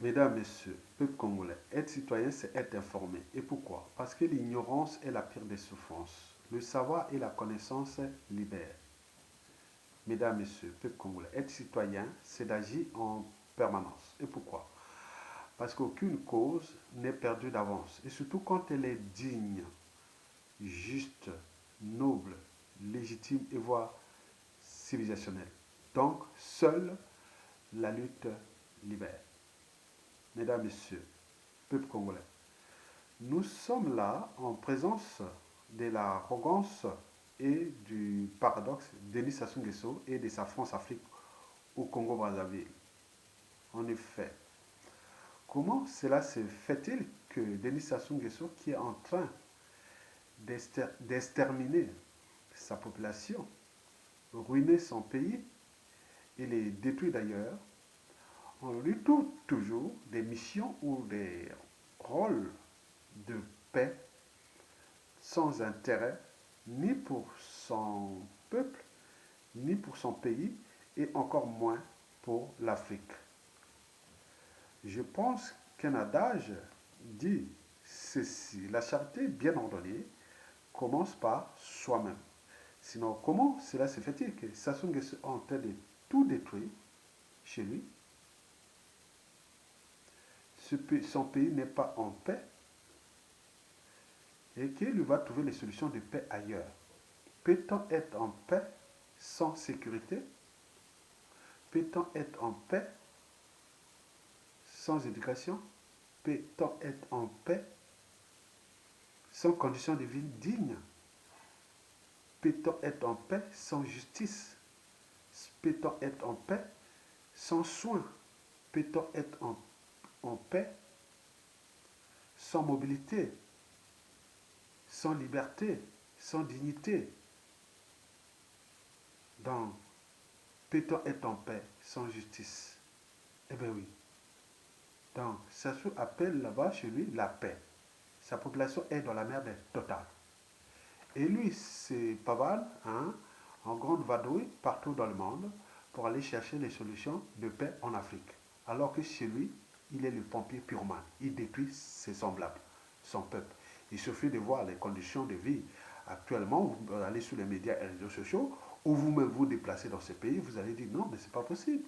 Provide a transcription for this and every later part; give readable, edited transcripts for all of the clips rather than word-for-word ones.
Mesdames, Messieurs, peuple congolais, être citoyen, c'est être informé. Et pourquoi? Parce que l'ignorance est la pire des souffrances. Le savoir et la connaissance libèrent. Mesdames, Messieurs, peuple congolais, être citoyen, c'est d'agir en permanence. Et pourquoi? Parce qu'aucune cause n'est perdue d'avance. Et surtout quand elle est digne, juste, noble, légitime et voire civilisationnelle. Donc, seule la lutte libère. Mesdames, Messieurs, peuple congolais, nous sommes là en présence de l'arrogance et du paradoxe de Denis Sassou Nguesso et de sa France-Afrique au Congo-Brazzaville. En effet, comment cela se fait-il que Denis Sassou Nguesso, qui est en train d'exterminer sa population, ruiner son pays et les détruire d'ailleurs, on lui trouve toujours des missions ou des rôles de paix sans intérêt ni pour son peuple, ni pour son pays, et encore moins pour l'Afrique. Je pense qu'un adage dit ceci: la charité bien ordonnée commence par soi-même. Sinon, comment cela se fait-il que Sassou Nguesso est en train de tout détruire chez lui? Son pays n'est pas en paix et qu'il va trouver les solutions de paix ailleurs. Peut-on être en paix sans sécurité? Peut-on être en paix sans éducation? Peut-on être en paix sans conditions de vie dignes? Peut-on être en paix sans justice? Peut-on être en paix sans soins? Peut-on être en paix sans mobilité, sans liberté, sans dignité? Donc, peut-on être en paix sans justice? Eh bien oui. Donc, ça se appelle là-bas chez lui la paix. Sa population est dans la merde totale. Et lui, c'est pas mal, hein, en grande vadrouille partout dans le monde pour aller chercher les solutions de paix en Afrique. Alors que chez lui, il est le pompier pyromane. Il détruit ses semblables, son peuple. Il suffit de voir les conditions de vie. Actuellement, vous allez sur les médias et les réseaux sociaux, ou vous-même vous déplacez dans ce pays, vous allez dire non, mais c'est pas possible.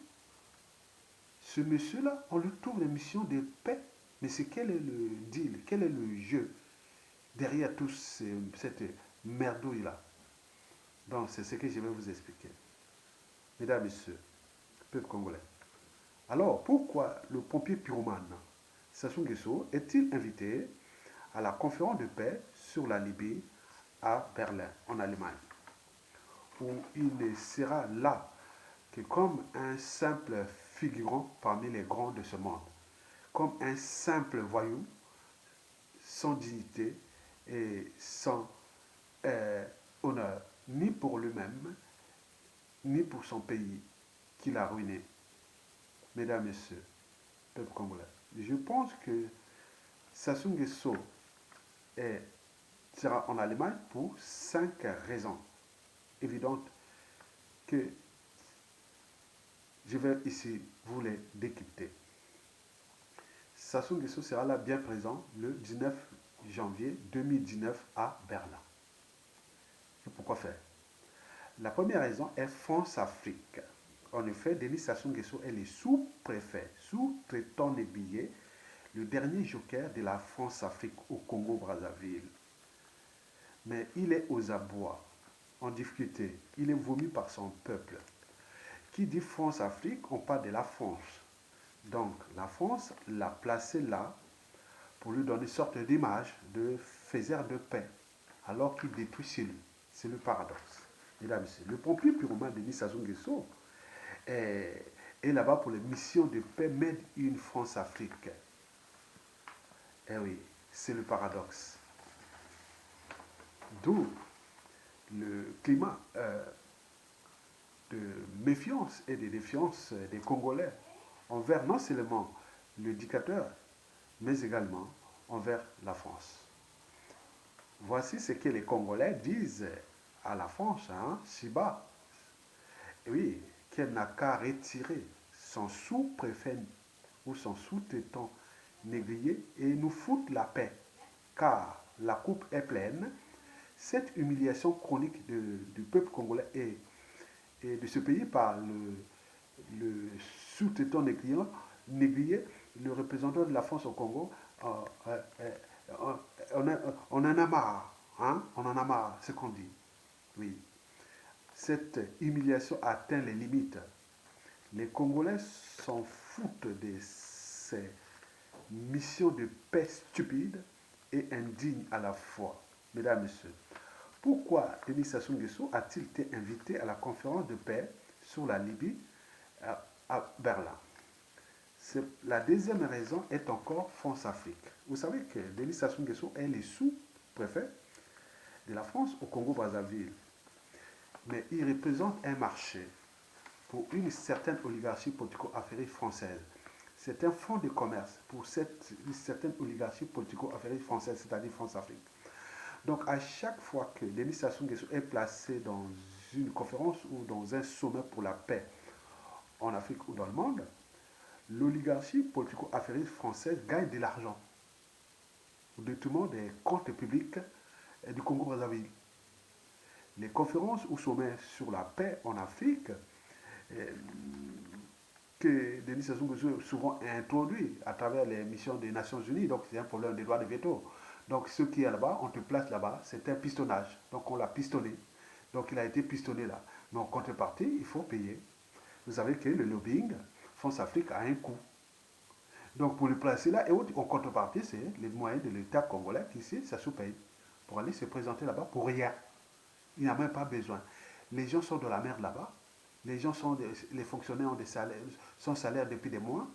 Ce monsieur-là, on lui trouve les missions de paix. Mais c'est quel est le deal, quel est le jeu derrière tout cette merdouille-là? Donc, c'est ce que je vais vous expliquer. Mesdames, Messieurs, peuple congolais. Alors, pourquoi le pompier pyromane Sassou Nguesso est-il invité à la conférence de paix sur la Libye à Berlin, en Allemagne, où il ne sera là que comme un simple figurant parmi les grands de ce monde, comme un simple voyou sans dignité et sans honneur, ni pour lui-même, ni pour son pays qu'il a ruiné. Mesdames, Messieurs, peuple congolais, je pense que Sassou Nguesso sera en Allemagne pour 5 raisons évidentes que je vais ici vous les décrypter. Sassou Nguesso sera là bien présent le 19 janvier 2019 à Berlin. Et pourquoi faire? La première raison est France-Afrique. En effet, Denis Sassou Nguesso est le sous-préfet, sous-traitant des billets, le dernier joker de la France-Afrique au Congo-Brazzaville. Mais il est aux abois, en difficulté. Il est vomi par son peuple. Qui dit France-Afrique, on parle de la France. Donc, la France l'a placé là pour lui donner une sorte d'image de faiseur de paix, alors qu'il détruit chez lui. C'est le paradoxe. Mesdames et messieurs, le pompier pyromane Denis Sassou Nguesso est là-bas pour les missions de paix Made in France-Afrique. Eh oui, c'est le paradoxe. D'où le climat de méfiance et de défiance des Congolais envers non seulement le dictateur, mais également envers la France. Voici ce que les Congolais disent à la France, hein, Siba. Oui, qu'elle n'a qu'à retirer son sous-préfet ou son sous-téton négrier et nous foutent la paix, car la coupe est pleine. Cette humiliation chronique du peuple congolais et de ce pays par le sous-téton négrier, le représentant de la France au Congo, euh, euh, euh, on en a marre. Hein? On en a marre, c'est ce qu'on dit. Oui. Cette humiliation atteint les limites. Les Congolais s'en foutent de ces missions de paix stupides et indignes à la fois. Mesdames, Messieurs, pourquoi Denis Sassou Nguesso a-t-il été invité à la conférence de paix sur la Libye à Berlin? La deuxième raison est encore France-Afrique. Vous savez que Denis Sassou Nguesso est le sous-préfet de la France au Congo-Brazzaville. Mais il représente un marché pour une certaine oligarchie politico-affairiste française. C'est un fonds de commerce pour une certaine oligarchie politico-affairiste française, c'est-à-dire France-Afrique. Donc à chaque fois que Denis Sassou Nguesso est placé dans une conférence ou dans un sommet pour la paix en Afrique ou dans le monde, l'oligarchie politico-affairiste française gagne de l'argent au détriment des comptes publics du Congo-Brazzaville. Les conférences ou sommets sur la paix en Afrique que Denis Sassou Nguesso souvent introduit à travers les missions des Nations Unies, donc c'est un problème des droits de veto. Donc ce qui est là-bas, on te place là-bas, c'est un pistonnage. Donc on l'a pistonné. Donc il a été pistonné là. Mais en contrepartie, il faut payer. Vous savez que le lobbying, France-Afrique a un coût. Donc pour le placer là, et en contrepartie, c'est les moyens de l'État congolais qui, ça se paye pour aller se présenter là-bas pour rien. Il n'a même pas besoin. Les gens sont de la merde là-bas. Les gens les fonctionnaires ont des salaires, sont salaires depuis des mois.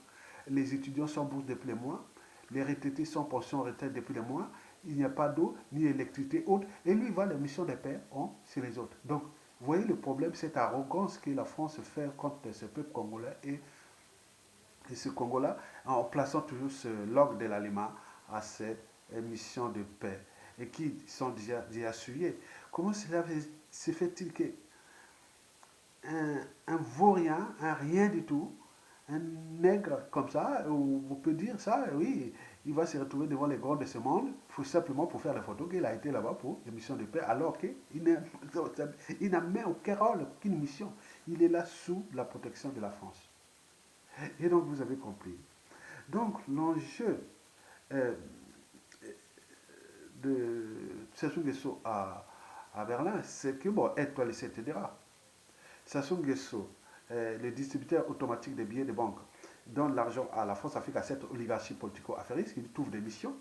Les étudiants sont bourses depuis des mois. Les retraités sont pension retraite depuis des mois. Il n'y a pas d'eau, ni électricité, autre. Et lui, il va les missions de paix sur les autres. Donc, vous voyez le problème, cette arrogance que la France fait contre ce peuple congolais et ce Congo-là, en plaçant toujours ce log de l'aliment à ces missions de paix et qui sont déjà suivies. Comment cela se fait-il que un vaurien, un rien du tout, un nègre comme ça, on peut dire ça, oui, il va se retrouver devant les grands de ce monde, simplement pour faire la photo qu'il a été là-bas pour les missions de paix, alors qu'il n'a même aucun rôle, aucune mission. Il est là sous la protection de la France. Et donc, vous avez compris. Donc, l'enjeu de Sassou Nguesso à Berlin, c'est que, bon, étoile, etc. Sassou Nguesso, le distributeur automatique des billets de banque, donne l'argent à la France-Afrique, à cette oligarchie politico-affairiste qui trouve des missions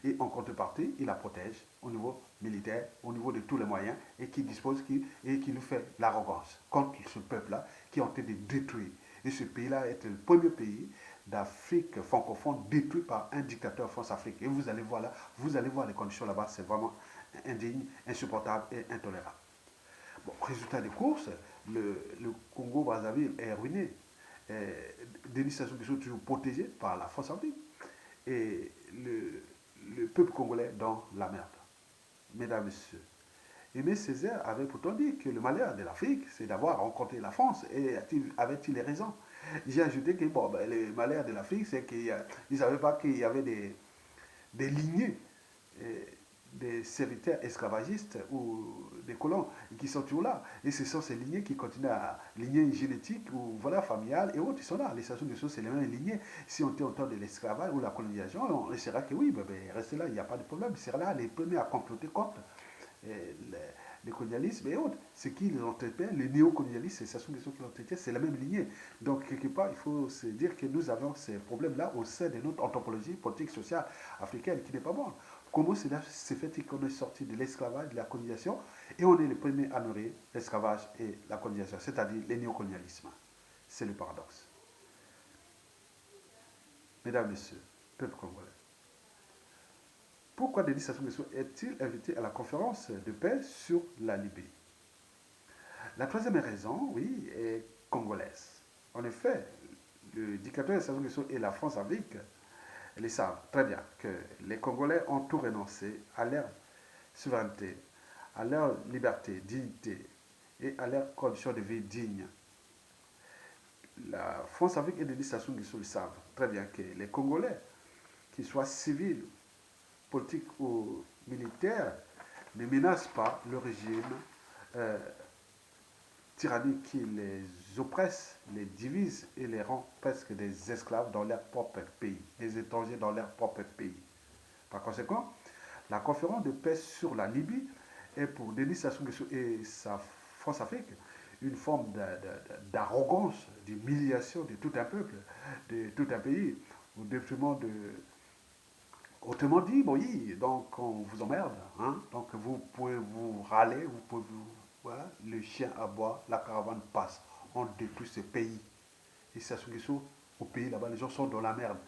et en contrepartie, il la protège au niveau militaire, au niveau de tous les moyens et qui dispose et qui lui fait l'arrogance contre ce peuple-là qui ont été détruits. Et ce pays-là est le premier pays d'Afrique francophone détruit par un dictateur France-Afrique. Et vous allez voir là, vous allez voir les conditions là-bas, c'est vraiment indigne, insupportable et intolérable. Bon, résultat des courses, le Congo-Brazzaville est ruiné. Denis Sassou Nguesso est toujours protégé par la France-Afrique. Et le peuple congolais dans la merde. Mesdames, Messieurs. Aimé Césaire avait pourtant dit que le malheur de l'Afrique, c'est d'avoir rencontré la France. Et avait-il raison? J'ai ajouté que bon, ben, le malheur de l'Afrique, c'est qu'ils ne savaient pas qu'il y avait des lignées, des serviteurs esclavagistes ou des colons qui sont toujours là. Et ce sont ces lignées qui continuent à lignées génétiques ou voilà, familiales et autres, ils sont là. Les stations de choses, c'est les mêmes lignées. Si on était au temps de l'esclavage ou la colonisation, on essaiera que oui, ben, restez là, il n'y a pas de problème. Ils seraient là les premiers à comploter contre le colonialisme et autres. Ce qu'ils entretiennent, les néocolonialistes, c'est Sassou Nguesso qui l'entretiennent, c'est la même lignée. Donc, quelque part, il faut se dire que nous avons ces problèmes-là au sein de notre anthropologie politique, sociale africaine qui n'est pas bonne. Comment cela se fait qu'on est sorti de l'esclavage, de la colonisation, et on est les premiers à nourrir l'esclavage et la colonisation, c'est-à-dire le néocolonialisme. C'est le paradoxe. Mesdames, Messieurs, peuple congolais. Pourquoi Denis Sassou Nguesso est-il invité à la conférence de paix sur la Libye? La troisième raison, oui, est congolaise. En effet, le dictateur Sassou Nguesso et la France-Afrique, ils savent très bien que les Congolais ont tout renoncé à leur souveraineté, à leur liberté, dignité et à leurs conditions de vie dignes. la France-Afrique et Denis Sassou Nguesso le savent très bien que les Congolais, qu'ils soient civils, politiques ou militaires, ne menacent pas le régime euh, tyrannique qui les oppresse, les divise et les rend presque des esclaves dans leur propre pays, des étrangers dans leur propre pays. Par conséquent, la conférence de paix sur la Libye est pour Denis Sassou Nguesso et sa France-Afrique une forme d'arrogance, d'humiliation de tout un peuple, de tout un pays, au détriment de... Autrement dit, bon, oui, donc on vous emmerde, hein? Donc vous pouvez vous râler, vous pouvez vous... Voilà, le chien aboie, la caravane passe, on détruit ce pays. Et Sassou Nguesso, au pays là-bas, les gens sont dans la merde.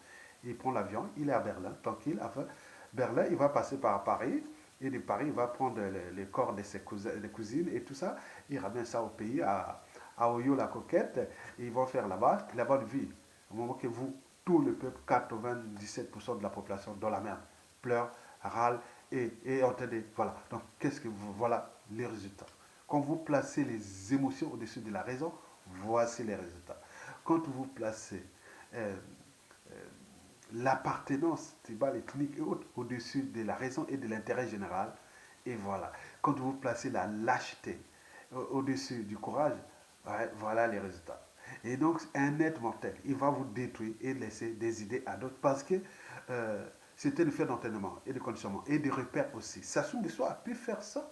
Il prend l'avion, il est à Berlin, tranquille. Enfin, Berlin, il va passer par Paris. Et de Paris, il va prendre les corps de ses cousines et tout ça. Il ramène ça au pays, à Oyo la Coquette. Et ils vont faire là-bas la bonne vie. Au moment que vous, tout le peuple, 97% de la population dans la merde, pleure, râle et entendez. Voilà. Donc, qu'est-ce que vous. Voilà les résultats. Quand vous placez les émotions au-dessus de la raison, voici les résultats. Quand vous placez euh, euh, l'appartenance tribale, ethnique et autres au-dessus de la raison et de l'intérêt général, et voilà. Quand vous placez la lâcheté au-dessus du courage, ouais, voilà les résultats. Et donc, un être mortel, il va vous détruire et laisser des idées à d'autres parce que c'était le fait d'entraînement et de conditionnement et de repères aussi. Sassou Nguesso a pu faire ça.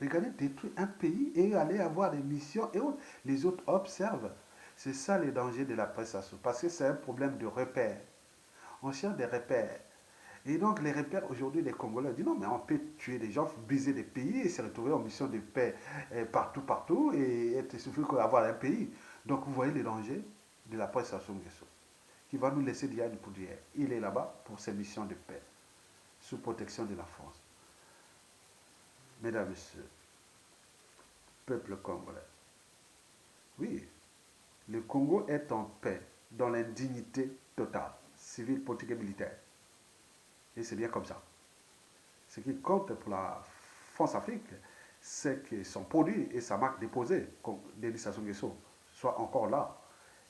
Regardez, détruire un pays et aller avoir des missions et autres. Les autres observent. C'est ça le danger de la presse parce que c'est un problème de repères. On cherche des repères. Et donc les repères aujourd'hui, les Congolais disent non, mais on peut tuer des gens, briser des pays et se retrouver en mission de paix partout, partout et être suffit qu'avoir un pays. Donc vous voyez les dangers de la presse Sassou Nguesso qui va nous laisser d'hier du pour d'hier. Il est là-bas pour ses missions de paix, sous protection de la France. Mesdames, Messieurs, peuple congolais, oui, le Congo est en paix, dans l'indignité totale, civile, politique et militaire. Et c'est bien comme ça. Ce qui compte pour la France-Afrique, c'est que son produit et sa marque déposée, comme Denis Sassou Nguesso, soient encore là.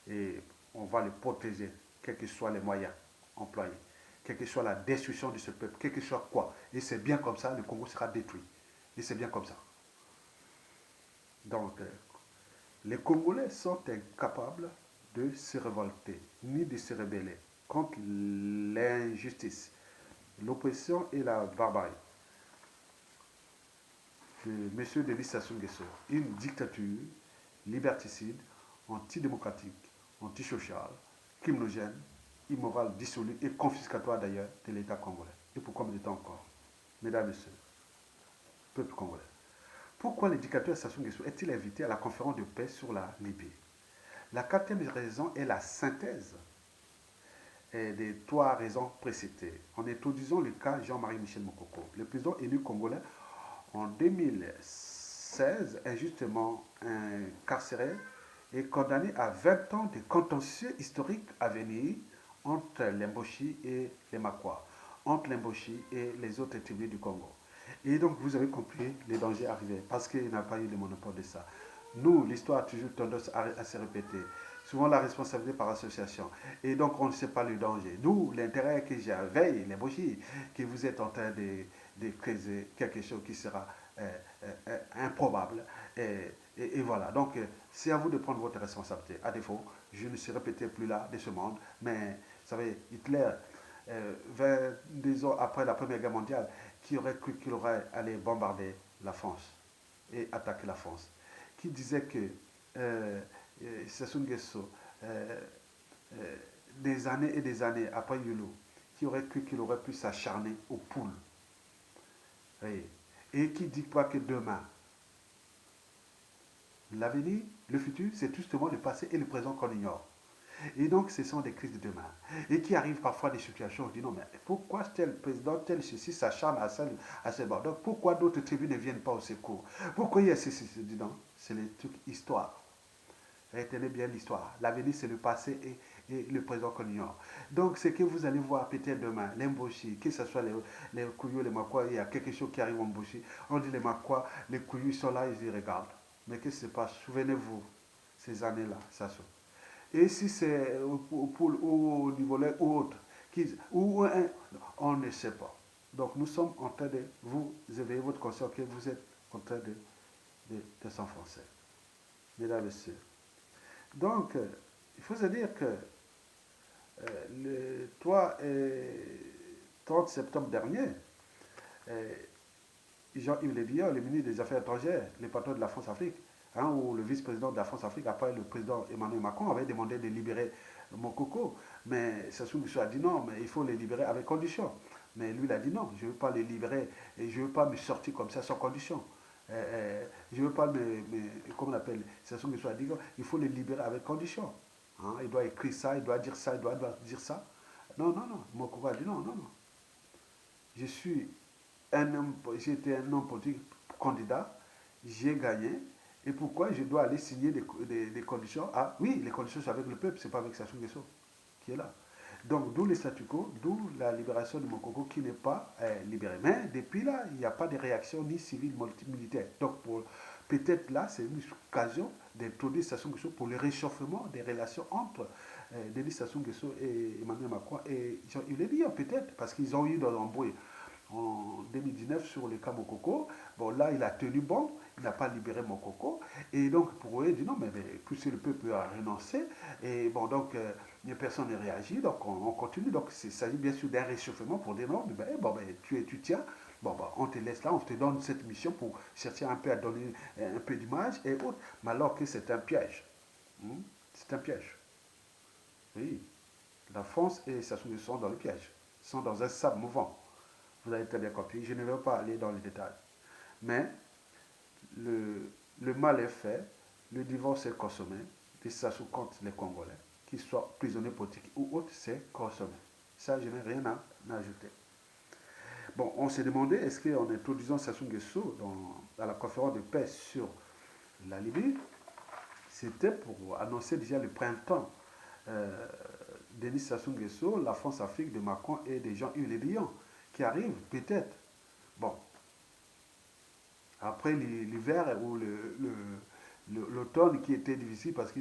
Et on va le protéger, quels que soient les moyens employés, quelle que soit la destruction de ce peuple, quel que soit quoi. Et c'est bien comme ça, le Congo sera détruit. Et c'est bien comme ça. Donc, les Congolais sont incapables de se révolter, ni de se rebeller contre l'injustice, l'oppression et la barbarie de M. Denis Sassou Nguesso. Une dictature liberticide, antidémocratique, antisociale, criminogène, immorale, dissolue et confiscatoire d'ailleurs de l'État congolais. Et pour combien de temps encore? Mesdames et Messieurs, peuple congolais. Pourquoi le dictateur Sassou Nguesso est-il invité à la conférence de paix sur la Libye? La quatrième raison est la synthèse des trois raisons précitées. En introduisant le cas Jean-Marie Michel Mokoko, le président élu congolais en 2016, injustement incarcéré et condamné à 20 ans de contentieux historiques à venir entre l'Imboshi et les Makwa, entre l'Imboshi et les autres tribus du Congo. Et donc, vous avez compris les dangers arrivés, parce qu'il n'a pas eu le monopole de ça. Nous, l'histoire a toujours tendance à se répéter. Souvent la responsabilité par association. Et donc, on ne sait pas le danger. Nous, l'intérêt que j'avais, les bougies, que vous êtes en train de creuser quelque chose qui sera improbable. Et voilà. Donc, c'est à vous de prendre votre responsabilité. À défaut, je ne serai peut-être plus là de ce monde. Mais, vous savez, Hitler, 22 ans après la Première Guerre mondiale, qui aurait cru qu'il aurait allé bombarder la France et attaquer la France, qui disait que Sassou Nguesso, des années et des années après Yulu, qui aurait cru qu'il aurait pu s'acharner aux poules. Et qui dit quoi que demain, l'avenir, le futur, c'est justement le passé et le présent qu'on ignore. Et donc, ce sont des crises de demain. Et qui arrivent parfois des situations où on dit non, mais pourquoi tel président, tel ceci s'acharne à ce bord? Donc, pourquoi d'autres tribus ne viennent pas au secours? Pourquoi il y a ceci? Dis non, c'est les trucs histoire. Retenez bien l'histoire. L'avenir, c'est le passé et le présent qu'on ignore. Donc, ce que vous allez voir peut-être demain, l'Imboshi, que ce soit les Kouyou, les Makwa, il y a quelque chose qui arrive en Mboshi. On dit les Makwa, les Kouyou sont là, ils y regardent. Mais qu'est-ce qui se passe? Souvenez-vous, ces années-là, ça se Et si c'est au niveau ou autre, on ne sait pas. Donc nous sommes en train de vous éveiller votre conscience que vous êtes en train de s'enfoncer, mesdames et messieurs. Donc, il faut se dire que le 3 et 30 septembre dernier, euh, Jean-Yves Le Drian, le ministre des Affaires étrangères, le patron de la France-Afrique, ou le vice-président de la France-Afrique, après le président Emmanuel Macron, avait demandé de libérer Mokoko. Mais Sassou Nguesso a dit non, mais il faut les libérer avec condition. Mais lui, il a dit non, je ne veux pas les libérer et je ne veux pas me sortir comme ça sans condition. Je ne veux pas comment on appelle, Sassou Nguesso a dit il faut les libérer avec condition. Il doit écrire ça, il doit dire ça, il doit dire ça. Non, non, non. Mokoko a dit non, non, non. Je suis j'étais un homme politique candidat, j'ai gagné, et pourquoi je dois aller signer des conditions? Ah oui, les conditions sont avec le peuple, c'est pas avec Sassou Nguesso qui est là. Donc d'où le statu quo, d'où la libération de Mokoko qui n'est pas libérée. Mais depuis là, il n'y a pas de réaction ni civile ni militaire. Donc peut-être là, c'est une occasion d'introduire Sassou Nguesso pour le réchauffement des relations entre Denis Sassou Nguesso et Emmanuel Macron et Jean-Yves Le Drian, peut-être, parce qu'ils ont eu dans l'embrouille en 2019 sur le cas Mokoko. Bon, là, il a tenu bon, il n'a pas libéré Mokoko. Et donc, pour eux, il dit non, mais puisque le peuple a renoncé, et bon, donc, personne n'a réagi, donc on continue. Donc, il s'agit bien sûr d'un réchauffement pour dire non, mais bon, tu tiens. Bon, bah, on te laisse là, on te donne cette mission pour chercher un peu à donner un peu d'image et autres, mais alors que c'est un piège. C'est un piège. Oui, la France et Sassou Nguesso sont dans le piège, sont dans un sable mouvant. Vous avez très bien compris, je ne vais pas aller dans les détails. Mais le mal est fait, le divorce est consommé, et ça sous compte les Congolais, qu'ils soient prisonniers politiques ou autres, c'est consommé. Ça, je n'ai rien à ajouter. Bon, on s'est demandé, est-ce qu'en introduisant Sassou Nguesso dans la conférence de paix sur la Libye, c'était pour annoncer déjà le printemps Denis Sassou Nguesso, la France-Afrique de Macron et des Jean-Yves Le Drian, qui arrivent peut-être. Bon, après l'hiver ou l'automne qui était difficile parce que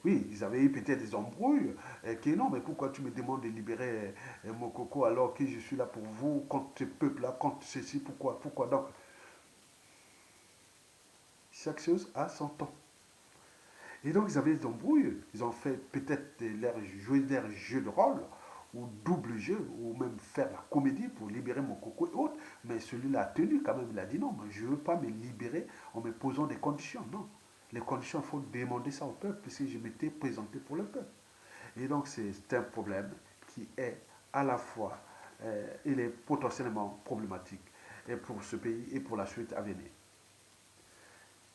oui, ils avaient eu peut-être des embrouilles, qui non, mais pourquoi tu me demandes de libérer mon coco alors que je suis là pour vous, contre ce peuple-là, contre ceci, pourquoi donc chaque chose a son temps. Et donc ils avaient des embrouilles, ils ont fait peut-être jouer leur jeu de rôle, ou double jeu, ou même faire la comédie pour libérer mon coco et autres, mais celui-là a tenu quand même, il a dit non, je ne veux pas me libérer en me posant des conditions, non. Les conditions, il faut demander ça au peuple, puisque je m'étais présenté pour le peuple. Et donc c'est un problème qui est à la fois, il est potentiellement problématique et pour ce pays et pour la suite à venir.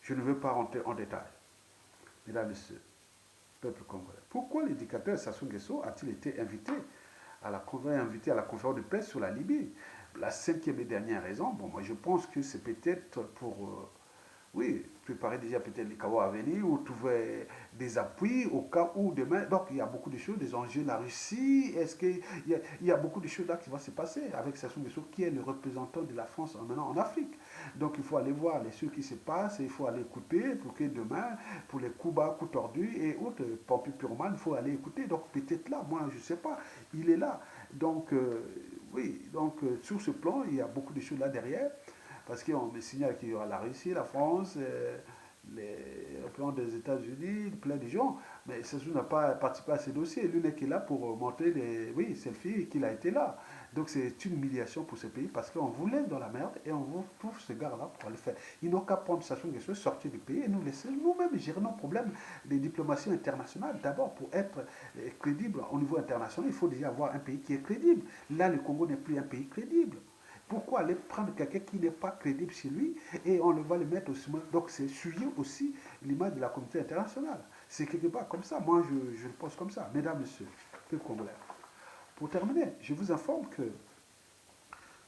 Je ne veux pas rentrer en détail. Mesdames et messieurs, peuple congolais. Pourquoi l'éducateur Sassou Nguesso a-t-il été invité à la conférence de paix sur la Libye? La cinquième et dernière raison, bon, moi je pense que c'est peut-être pour oui, préparer déjà peut-être les KO à venir ou trouver des appuis au cas où demain. Donc il y a beaucoup de choses, des enjeux. La Russie, est-ce qu'il y a beaucoup de choses là qui vont se passer avec Sassou Nguesso qui est le représentant de la France maintenant en Afrique. Donc il faut aller voir les choses qui se passent et il faut aller écouter pour que demain, pour les coups bas, coups tordus et autres, Pompi Purman, il faut aller écouter. Donc peut-être là, moi je ne sais pas, il est là. Donc oui, donc sur ce plan, il y a beaucoup de choses là derrière. Parce qu'on me signale qu'il y aura la Russie, la France, les représentants des États-Unis, plein de gens. Mais Sassou n'a pas participé à ces dossiers. Lui n'est que là pour montrer des selfies qu'il a été là. Donc c'est une humiliation pour ce pays parce qu'on vous laisse dans la merde et on vous trouve ce gars-là pour le faire. Ils n'ont qu'à prendre Sassou Nguesso, sortir du pays et nous laisser nous-mêmes gérer nos problèmes des diplomaties internationales. D'abord, pour être crédible au niveau international, il faut déjà avoir un pays qui est crédible. Là, le Congo n'est plus un pays crédible. Pourquoi aller prendre quelqu'un qui n'est pas crédible chez lui et on va le mettre au sommet? Donc c'est souiller aussi l'image de la communauté internationale. C'est quelque part comme ça. Moi, je le pense comme ça. Mesdames, Messieurs, peuple congolais. Pour terminer, je vous informe que, vous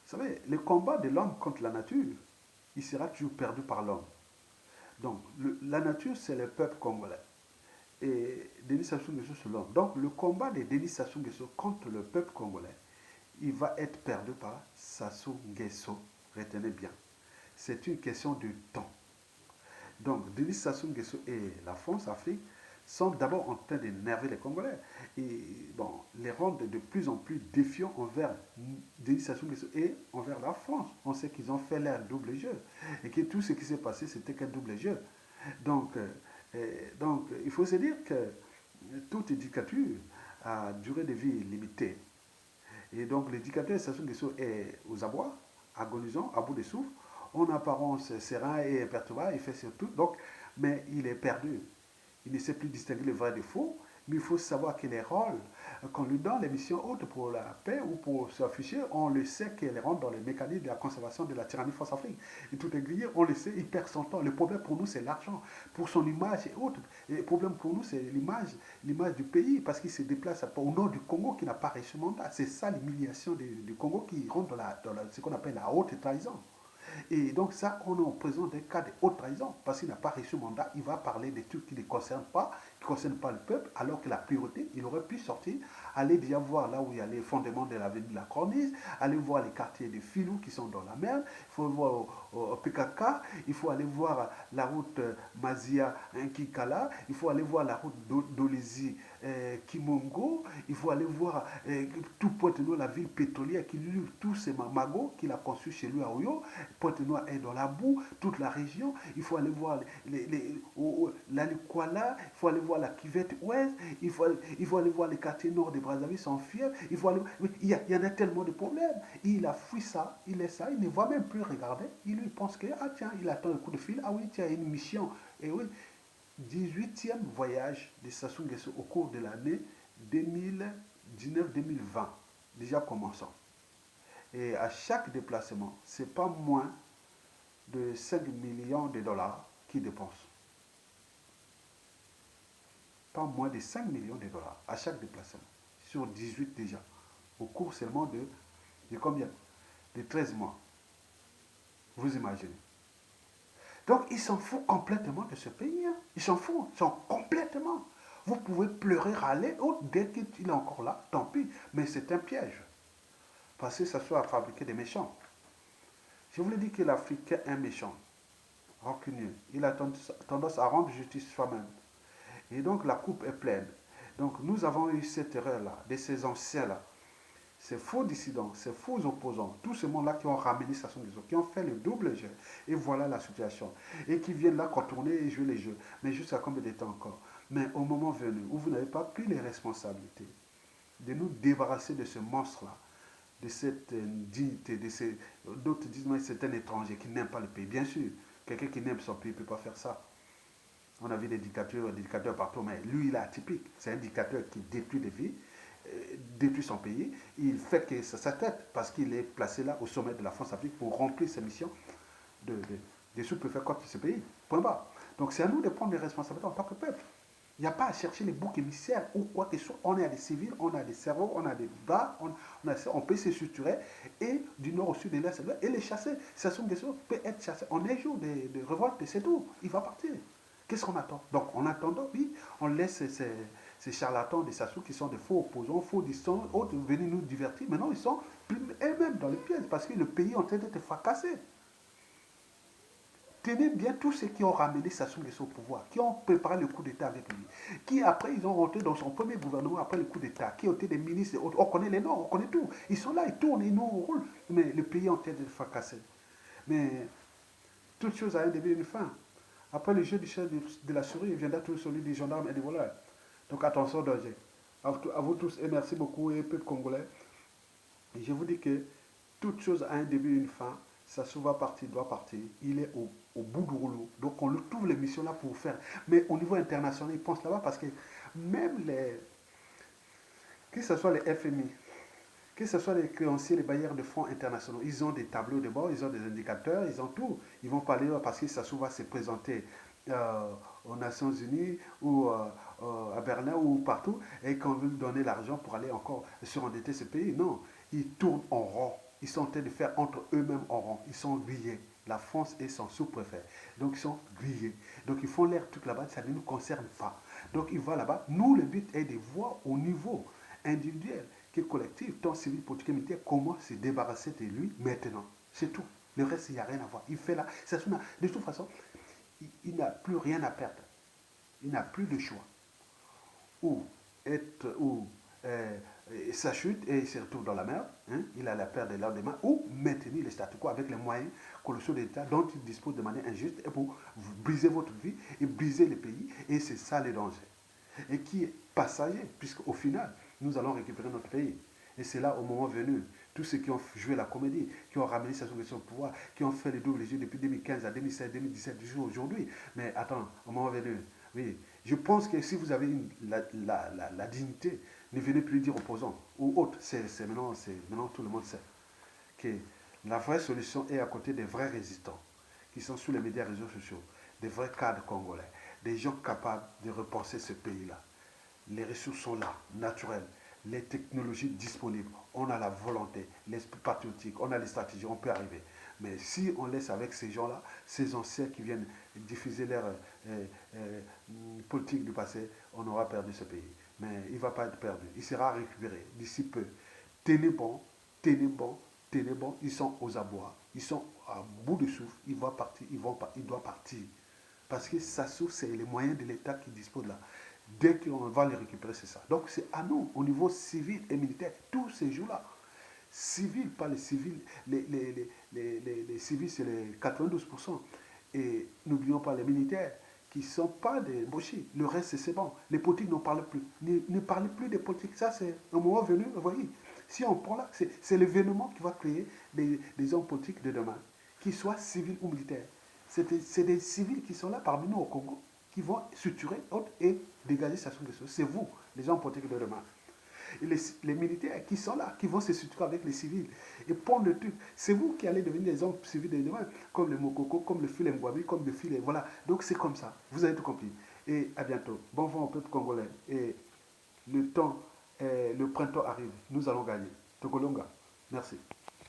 savez, le combat de l'homme contre la nature, il sera toujours perdu par l'homme. Donc, la nature, c'est le peuple congolais. Et Denis Sassou Nguesso, c'est l'homme. Donc, le combat de Denis Sassou Nguesso contre le peuple congolais, il va être perdu par Sassou Nguesso. Retenez bien. C'est une question de temps. Donc, Denis Sassou Nguesso et la France-Afrique sont d'abord en train d'énerver les Congolais et bon, les rendre de plus en plus défiants envers Denis Sassou Nguesso et envers la France. On sait qu'ils ont fait leur double jeu et que tout ce qui s'est passé, c'était qu'un double jeu. Donc, il faut se dire que toute dictature a durée de vie limitée. Et donc, le dictateur Sassou Nguesso est aux abois, agonisant, à bout de souffle, en apparence serein et imperturbable, il fait surtout, donc, mais il est perdu. Il ne sait plus distinguer le vrai du faux, mais il faut savoir que les rôles qu'on lui donne, les missions hautes pour la paix ou pour s'afficher, on le sait qu'elle rentre dans les mécanismes de la conservation de la tyrannie France-Afrique. Et tout est grillé, on le sait, il perd son temps. Le problème pour nous, c'est l'argent. Pour son image et autres. Et le problème pour nous, c'est l'image du pays, parce qu'il se déplace au nord du Congo qui n'a pas reçu mandat. C'est ça l'humiliation du Congo qui rentre dans ce qu'on appelle la haute trahison. Et donc ça, on est en présence d'un cas de haute trahison, parce qu'il n'a pas reçu mandat, il va parler des trucs qui ne concernent pas, qui ne concernent pas le peuple, alors que la priorité, il aurait pu sortir, aller déjà voir là où il y a les fondements de l'avenue de la Corniche, aller voir les quartiers de Filou qui sont dans la mer, il faut voir au PKK, il faut aller voir la route Mazia-Kikala, il faut aller voir la route d'Olezi Kimongo, il faut aller voir tout Pointe-Noire, la ville pétrolière qui lui, tous ces magots qu'il a conçus chez lui à Oyo. Pointe-Noire est dans la boue, toute la région. Il faut aller voir la Likwala, il faut aller voir la Kivette Ouest, il faut aller voir les quartiers nord de Brazzaville sans fièvre. Il y en a tellement de problèmes. Il a fui ça, il laisse ça, il ne va même plus regarder. Il lui pense que, ah tiens, il attend un coup de fil, ah oui, tiens, une mission. Et oui, 18e voyage de Sassou Nguesso au cours de l'année 2019-2020, déjà commençant. Et à chaque déplacement, ce n'est pas moins de 5 millions de dollars qu'il dépense. Pas moins de 5 millions de dollars à chaque déplacement. Sur 18 déjà. Au cours seulement de combien? De 13 mois. Vous imaginez. Donc, il s'en fout complètement de ce pays. Hein. Il s'en fout. Ils s'en complètement. Vous pouvez pleurer, râler. Oh, dès qu'il est encore là, tant pis. Mais c'est un piège. Parce que ça soit à fabriquer des méchants. Je vous l'ai dit que l'Africain est méchant, rancunier. Il a tendance à rendre justice soi-même. Et donc la coupe est pleine. Donc nous avons eu cette erreur-là, de ces anciens-là. Ces faux dissidents, ces faux opposants, tous ces monde-là qui ont ramené Sassou Nguesso, qui ont fait le double jeu. Et voilà la situation. Et qui viennent là contourner et jouer les jeux. Mais jusqu'à combien de temps encore? Mais au moment venu où vous n'avez pas pris les responsabilités de nous débarrasser de ce monstre-là, de cette dignité, d'autres disent mais c'est un étranger qui n'aime pas le pays. Bien sûr, quelqu'un qui n'aime son pays ne peut pas faire ça. On a vu des dictateurs partout, mais lui il est atypique. C'est un dictateur qui détruit des vies, détruit son pays. Il fait que c'est sa tête parce qu'il est placé là au sommet de la France-Afrique pour remplir ses missions de sous-préfet contre ce pays. Point barre. Donc c'est à nous de prendre les responsabilités en tant que peuple. Il n'y a pas à chercher les boucs émissaires ou quoi que ce soit. On est des civils, on a des cerveaux, on a des bras, on peut se structurer et du nord au sud de l'est et les chasser. Sassou Nguesso peut être chassé. On est jour de révolte et c'est tout. Il va partir. Qu'est-ce qu'on attend? Donc en attendant, oui, on laisse ces charlatans de Sassou qui sont des faux opposants, faux distants, autres venir nous divertir. Maintenant, ils sont eux-mêmes dans les pièges parce que le pays est en train d'être fracassé. Tenez bien tous ceux qui ont ramené Sassou Nguesso au pouvoir, qui ont préparé le coup d'État avec lui, qui après ils ont rentré dans son premier gouvernement après le coup d'État, qui ont été des ministres, on connaît les noms, on connaît tout. Ils sont là, ils tournent, ils nous roulent. Mais le pays est en train de fracasser. Mais toute chose a un début et une fin. Après le jeu du chef de la souris, il viendra tout celui des gendarmes et des voleurs. Donc attention danger. À vous tous et merci beaucoup et peuple congolais. Et je vous dis que toute chose a un début et une fin. Sassou va partir, doit partir. Il est au bout du rouleau. Donc on lui trouve les missions là pour faire. Mais au niveau international, il pense là-bas parce que même que ce soit les FMI, que ce soit les créanciers, les bailleurs de fonds internationaux, ils ont des tableaux de bord, ils ont des indicateurs, ils ont tout. Ils vont parler parce que Sassou va se présenter aux Nations Unies ou à Berlin ou partout et qu'on veut lui donner l'argent pour aller encore surendetter ce pays. Non, ils tournent en rond. Ils sont en train de faire entre eux-mêmes en rond. Ils sont grillés. La France est son sous-préfet. Donc ils sont grillés. Donc ils font l'air truc là-bas, ça ne nous concerne pas. Donc ils vont là-bas. Nous, le but est de voir au niveau individuel que collectif, tant civil, politique et militaire, comment se débarrasser de lui maintenant. C'est tout. Le reste, il n'y a rien à voir. Il fait là. De toute façon, il n'a plus rien à perdre. Il n'a plus de choix. ou sa chute et il se retrouve dans la merde, hein, il a la peur des lendemains, ou maintenir le statu quo avec les moyens colossaux d'État dont il dispose de manière injuste et pour briser votre vie et briser le pays. Et c'est ça le danger. Et qui est passager, puisqu'au final, nous allons récupérer notre pays. Et c'est là, au moment venu, tous ceux qui ont joué la comédie, qui ont ramené Sassou Nguesso au pouvoir, qui ont fait les doubles jeux depuis 2015 à 2016, 2017, jusqu'à aujourd'hui. Mais attends, au moment venu, oui, je pense que si vous avez la dignité, ne venez plus dire opposants ou autres. Maintenant, tout le monde sait que la vraie solution est à côté des vrais résistants qui sont sous les médias réseaux sociaux, des vrais cadres congolais, des gens capables de repenser ce pays-là. Les ressources sont là, naturelles, les technologies disponibles, on a la volonté, l'esprit patriotique, on a les stratégies, on peut arriver. Mais si on laisse avec ces gens-là, ces anciens qui viennent diffuser leur euh, politique du passé, on aura perdu ce pays. Mais il ne va pas être perdu, il sera récupéré d'ici peu. Tenez bon, tenez bon, tenez bon, ils sont aux abois, ils sont à bout de souffle, ils vont partir, ils doivent partir. Parce que ça souffre, c'est les moyens de l'État qui dispose là. Dès qu'on va les récupérer, c'est ça. Donc c'est à nous, au niveau civil et militaire, tous ces jours-là. Civils, pas les civils, les civils c'est les 92%. Et n'oublions pas les militaires qui ne sont pas des bochis. Le reste, c'est bon. Les politiques n'en parlent plus. Ne parlez plus des politiques. Ça, c'est un moment venu, vous voyez. Si on prend là, c'est l'événement qui va créer des hommes politiques de demain, qu'ils soient civils ou militaires. C'est des civils qui sont là parmi nous au Congo, qui vont suturer et dégager sa source de choses. C'est vous, les hommes politiques de demain. Et les militaires qui sont là, qui vont se suturer avec les civils et prendre le truc. C'est vous qui allez devenir les hommes civils de demain, comme le Mokoko, comme le Fil Ngwami, comme le Fil. Voilà. Donc c'est comme ça. Vous avez tout compris. Et à bientôt. Bon vent au peuple congolais. Et le printemps arrive. Nous allons gagner. Tokolonga. Merci.